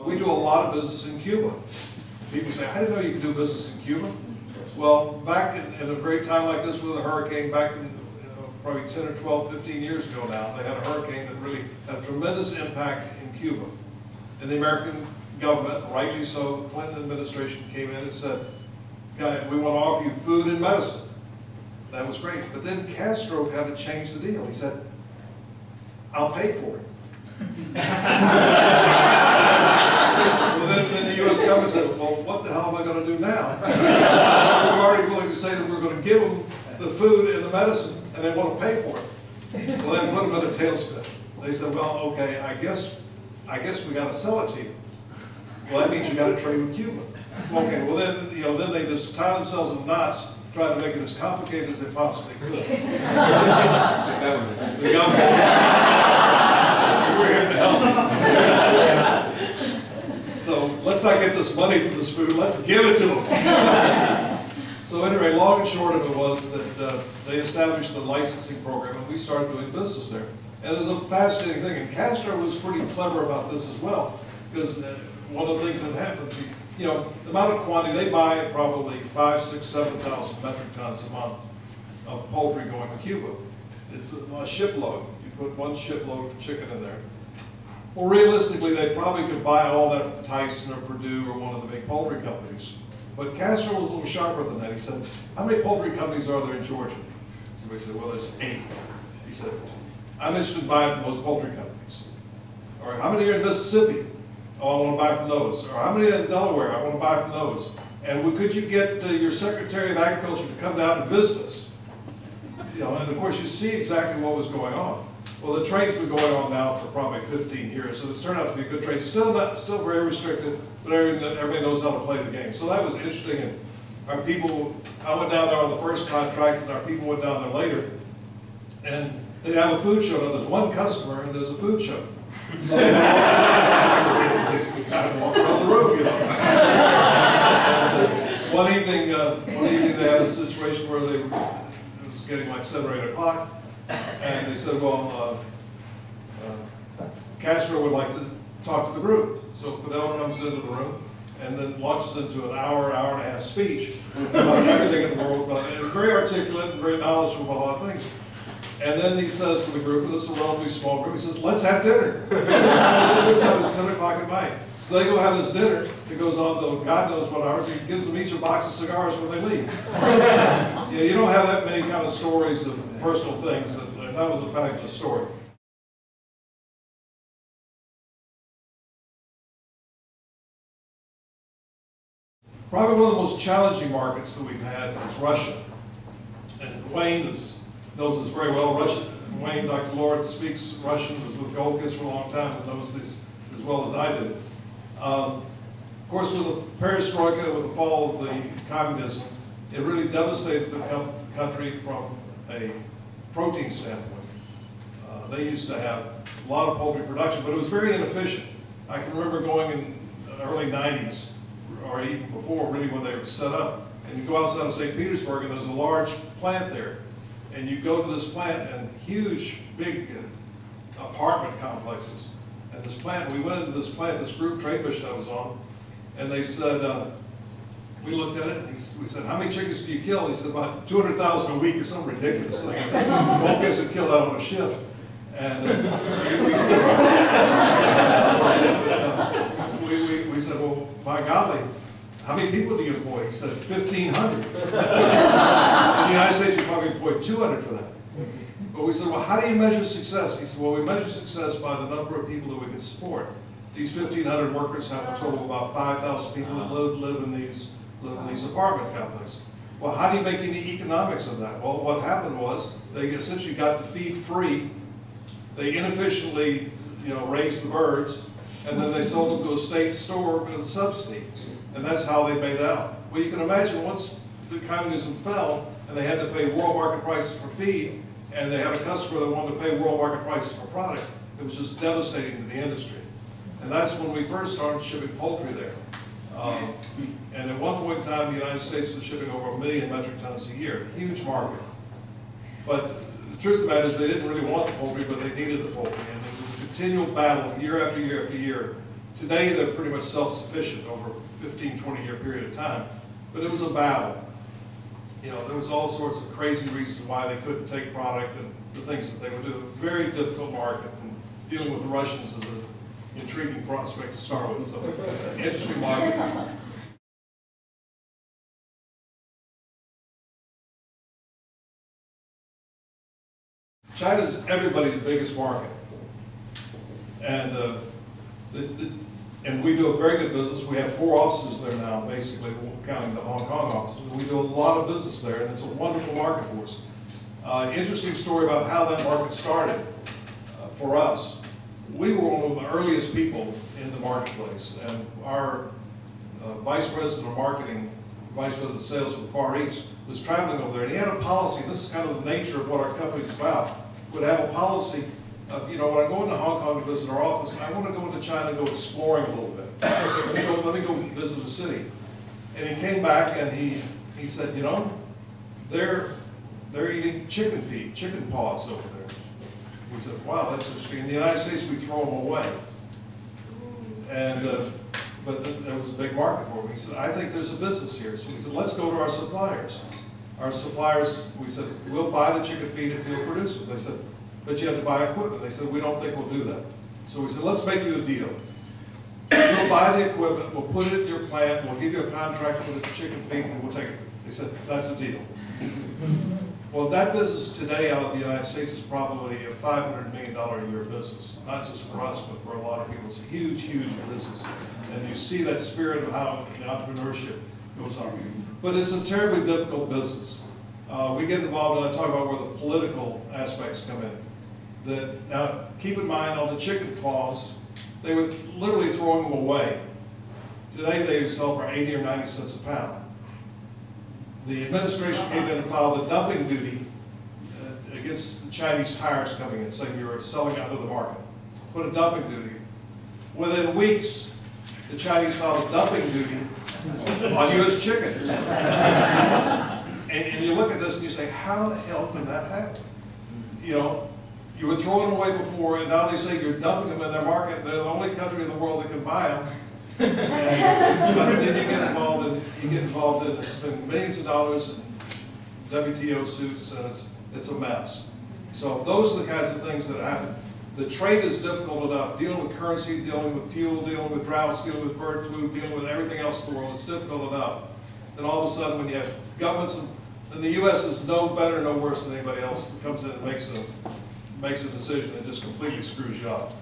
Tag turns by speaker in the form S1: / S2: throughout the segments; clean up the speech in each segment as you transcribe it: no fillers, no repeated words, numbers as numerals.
S1: we do a lot of business in Cuba. People say, I didn't know you could do business in Cuba. Well, back in a great time like this with a hurricane, back in probably 10 or 12, 15 years ago now, they had a hurricane that really had a tremendous impact in Cuba. And the American government, rightly so, the Clinton administration came in and said, "Guys, we want to offer you food and medicine." That was great. But then Castro had to change the deal. He said, "I'll pay for it." Well, then the U.S. government said, "Well, what the hell am I going to do now?" We're already willing to say that we're going to give them the food and the medicine, and they want to pay for it. Well, then put them in a tailspin. They said, "Well, okay, I guess we got to sell it to you." Well, that means you got to trade with Cuba. Okay, well then, then they just tie themselves in knots, trying to make it as complicated as they possibly could. The government. We're here to help. So let's not get this money for this food. Let's give it to them. So anyway, long and short of it was that they established a licensing program, and we started doing business there. And it was a fascinating thing. And Castro was pretty clever about this as well, because one of the things that happens, the amount of quantity, they buy probably 5,000, 6,000, 7,000 metric tons a month of poultry going to Cuba. It's a shipload. You put one shipload of chicken in there. Well, realistically, they probably could buy all that from Tyson or Purdue or one of the big poultry companies. But Castro was a little sharper than that. He said, "How many poultry companies are there in Georgia?" Somebody said, "Well, there's 8. He said, "I'm interested in buying from those poultry companies." All right, "How many are in Mississippi?" "Oh, I want to buy from those." Or "How many are in Delaware?" "I want to buy from those." "And could you get your Secretary of Agriculture to come down and visit us?" And of course you see exactly what was going on. Well, the trade's been going on now for probably 15 years, so it's turned out to be a good trade. Still very restricted, but everybody knows how to play the game. So that was interesting. And our people, I went down there on the first contract, and our people went down there later, and they have a food show. Now, there's one customer, and there's a food show. So they kind of walk around the room, One evening they had a situation where it was getting like 7 or 8 o'clock, and they said, "Well, Castro would like to talk to the group." So Fidel comes into the room and then launches into an hour and a half speech about everything in the world, and very articulate and very knowledgeable about a lot of things. And then he says to the group, and this is a relatively small group, he says, "Let's have dinner." This time it's 10 o'clock at night. So they go have this dinner. It goes on till God knows what hours. He gives them each a box of cigars when they leave. You don't have that many kind of stories of personal things, and that was a fabulous story. Probably one of the most challenging markets that we've had is Russia. And Wayne knows this very well. Wayne, Dr. Lord, speaks Russian, was with Gold Kiss for a long time, and knows this as well as I did. Of course, with the perestroika, with the fall of the communism, it really devastated the country from a protein standpoint. They used to have a lot of poultry production, but it was very inefficient. I can remember going in the early 90s, or even before, really, when they were set up. And you go outside of St. Petersburg, and there's a large plant there. And you go to this plant, and huge, big apartment complexes. And this plant, we went into this plant, this group trade mission I was on, and they said, we looked at it, and we said, "How many chickens do you kill?" And he said, "About 200,000 a week," or some ridiculous thing. Gold Kiss would kill that on a shift. And we said, "Well, by golly, how many people do you employ?" He said, 1,500. In the United States, we probably employed 200 for that. But we said, "Well, how do you measure success?" He said, "Well, we measure success by the number of people that we can support. These 1,500 workers have a total of about 5,000 people that live in these apartment complexes." Well, how do you make any economics of that? Well, what happened was they essentially got the feed free. They inefficiently, raised the birds, and then they sold them to a state store with a subsidy. And that's how they made it out. Well, you can imagine once the communism fell and they had to pay world market prices for feed, and they had a customer that wanted to pay world market prices for product, it was just devastating to the industry. And that's when we first started shipping poultry there. And at one point in time, the United States was shipping over 1 million metric tons a year, a huge market. But the truth of the matter is they didn't really want the poultry, but they needed the poultry. And it was a continual battle year after year after year Today they're pretty much self-sufficient over a 15, 20-year period of time, but it was a battle. You know, there was all sorts of crazy reasons why they couldn't take product and the things that they would do. A very difficult market, and dealing with the Russians is an intriguing prospect to start with, so interesting market. China's everybody's biggest market, and and we do a very good business. We have 4 offices there now, basically, counting the Hong Kong offices. We do a lot of business there, and it's a wonderful market for us. Interesting story about how that market started for us. We were one of the earliest people in the marketplace, and our Vice President of Marketing, Vice President of Sales for the Far East, was traveling over there, and he had a policy. This is kind of the nature of what our company's about. Would have a policy of, you know, when I go into Hong Kong to visit our office, I want to go into China and go exploring a little bit. Let me go visit the city. And he came back and he said, you know, they're eating chicken feet, chicken paws over there. We said, wow, that's interesting. In the United States, we throw them away. And but there was a big market for them. He said, I think there's a business here. So we said, let's go to our suppliers. Our suppliers, we said, we'll buy the chicken feet if you'll produce them. They said, but you have to buy equipment. They said, we don't think we'll do that. So we said, let's make you a deal. We'll buy the equipment, we'll put it in your plant, we'll give you a contract for the chicken feet, and we'll take it. They said, that's a deal. Well, that business today out of the United States is probably a $500 million a year business. Not just for us, but for a lot of people. It's a huge, huge business. And you see that spirit of how the entrepreneurship goes on. But it's a terribly difficult business. We get involved, and I talk about where the political aspects come in. Now, keep in mind, on the chicken claws, they were literally throwing them away. Today, they sell for 80 or 90 cents a pound. The administration came in and filed a dumping duty against the Chinese tires coming in, saying you were selling out of the market. Put a dumping duty. Within weeks, the Chinese filed a dumping duty on U.S. chicken. And you look at this and you say, how the hell can that happen? You know, you were throwing them away before, and now they say you're dumping them in their market. They're the only country in the world that can buy them. And, but then you get involved in spend millions of dollars in WTO suits, and it's a mess. So those are the kinds of things that happen. The trade is difficult enough. Dealing with currency, dealing with fuel, dealing with droughts, dealing with bird flu, dealing with everything else in the world, it's difficult enough. Then all of a sudden, when you have governments, and the U.S. is no better, no worse than anybody else that comes in and makes a decision and just completely screws you up.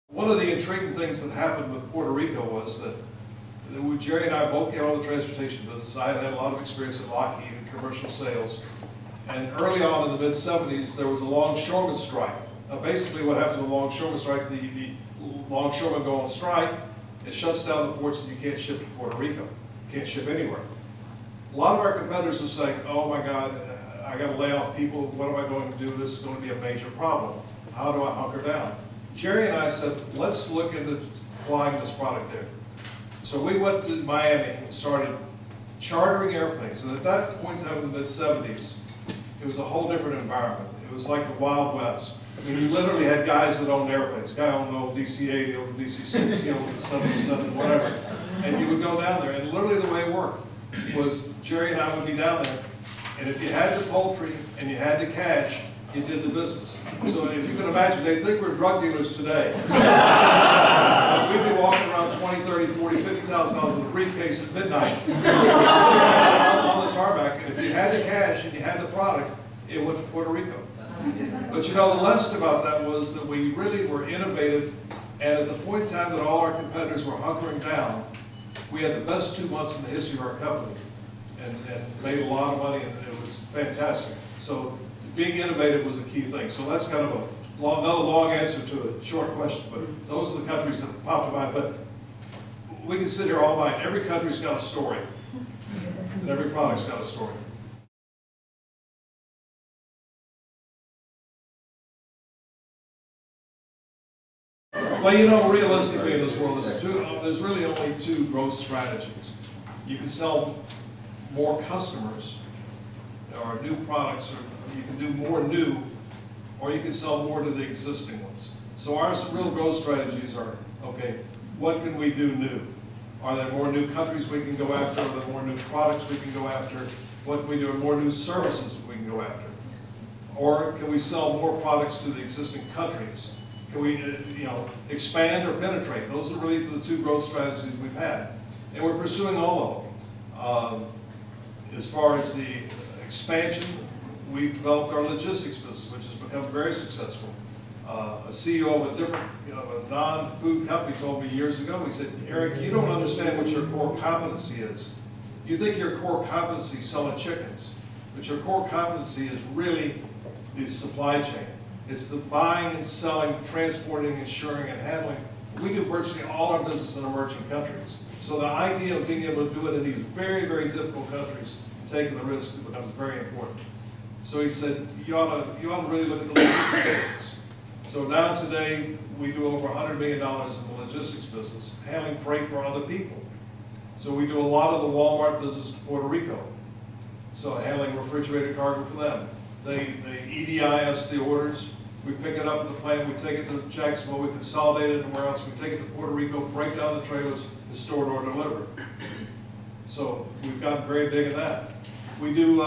S1: One of the intriguing things that happened with Puerto Rico was that Jerry and I both came out of the transportation business. I had a lot of experience at Lockheed in commercial sales. And early on in the mid-70s, there was a longshoreman strike. Now basically what happened to the longshoreman strike, the longshoremen go on strike, it shuts down the ports and you can't ship to Puerto Rico. You can't ship anywhere. A lot of our competitors are saying, oh my God, I got to lay off people. What am I going to do? This is going to be a major problem. How do I hunker down? Jerry and I said, let's look into flying this product there. So we went to Miami and started chartering airplanes. And at that point in time in the mid-70s, it was a whole different environment. It was like the Wild West. I mean, you literally had guys that owned airplanes. Guy owned the old DC-8, the old DC-6, the old 707, whatever. And you would go down there. And literally the way it worked was Jerry and I would be down there. And if you had the poultry and you had the cash, you did the business. So if you can imagine, they'd think we're drug dealers today. We'd be walking around 20, 30, 40, $50,000 in a briefcase at midnight on the tarmac. And if you had the cash and you had the product, it went to Puerto Rico. But you know, the lesson about that was that we really were innovative, and at the point in time that all our competitors were hunkering down, we had the best 2 months in the history of our company and made a lot of money, and it was fantastic. So being innovative was a key thing. So that's kind of another long answer to a short question, but those are the countries that popped to mind. But we can sit here all night. Every country's got a story, and every product's got a story. Well, you know, realistically in this world, there's really only 2 growth strategies. You can sell more customers, or new products, or you can do more new, or you can sell more to the existing ones. So our real growth strategies are, okay, what can we do new? Are there more new countries we can go after? Are there more new products we can go after? What can we do? More new services we can go after? Or can we sell more products to the existing countries? Can we, expand or penetrate? Those are really the two growth strategies we've had, and we're pursuing all of them. As far as the expansion, we've developed our logistics business, which has become very successful. A CEO of a different, a non-food company told me years ago, he said, "Eric, you don't understand what your core competency is. You think your core competency is selling chickens, but your core competency is really the supply chain. It's the buying and selling, transporting, insuring, and handling. We do virtually all our business in emerging countries. So the idea of being able to do it in these very, very difficult countries, taking the risk, becomes very important." So he said, you ought to really look at the logistics business. So now today, we do over $100 million in the logistics business, handling freight for other people. So we do a lot of the Walmart business to Puerto Rico. So handling refrigerated cargo for them. They EDI us the orders. We pick it up at the plant, we take it to Jacksonville, we consolidate it in the warehouse, we take it to Puerto Rico, break down the trailers, and store it or deliver. So we've gotten very big in that. We do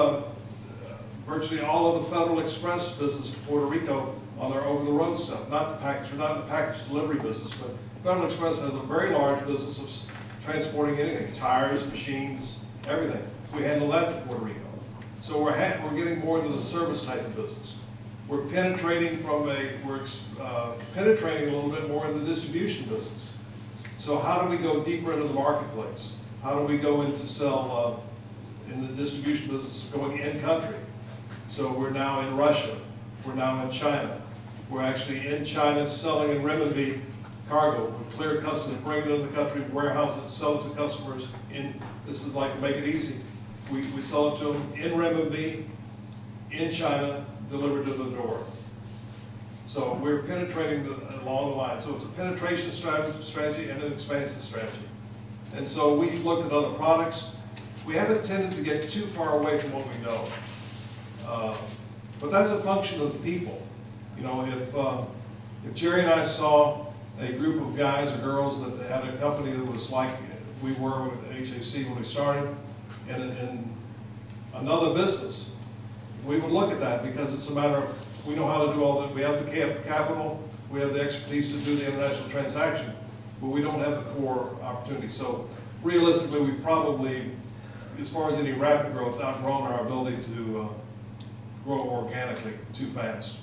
S1: virtually all of the Federal Express business to Puerto Rico on their over-the-road stuff. Not the package, we're not in the package delivery business, but Federal Express has a very large business of transporting anything, tires, machines, everything. We handle that to Puerto Rico. So we're getting more into the service type of business. We're penetrating penetrating a little bit more in the distribution business. So how do we go deeper into the marketplace? How do we go into sell in the distribution business, going in country? So we're now in Russia. We're now in China. We're actually in China selling in renminbi cargo. We clear customs, bring it into the country, warehouse it, sell it to customers. This is like make it easy. We sell it to them in renminbi, in China, delivered to the door. So we're penetrating along the line. So it's a penetration strategy and an expansion strategy. And so we've looked at other products. We haven't tended to get too far away from what we know. But that's a function of the people. If Jerry and I saw a group of guys or girls that had a company that was like we were with AJC when we started, in another business, we would look at that because it's a matter of, we know how to do all that. We have the capital, we have the expertise to do the international transaction, but we don't have the core opportunity. So realistically, we probably, as far as any rapid growth, outgrown our ability to grow organically too fast.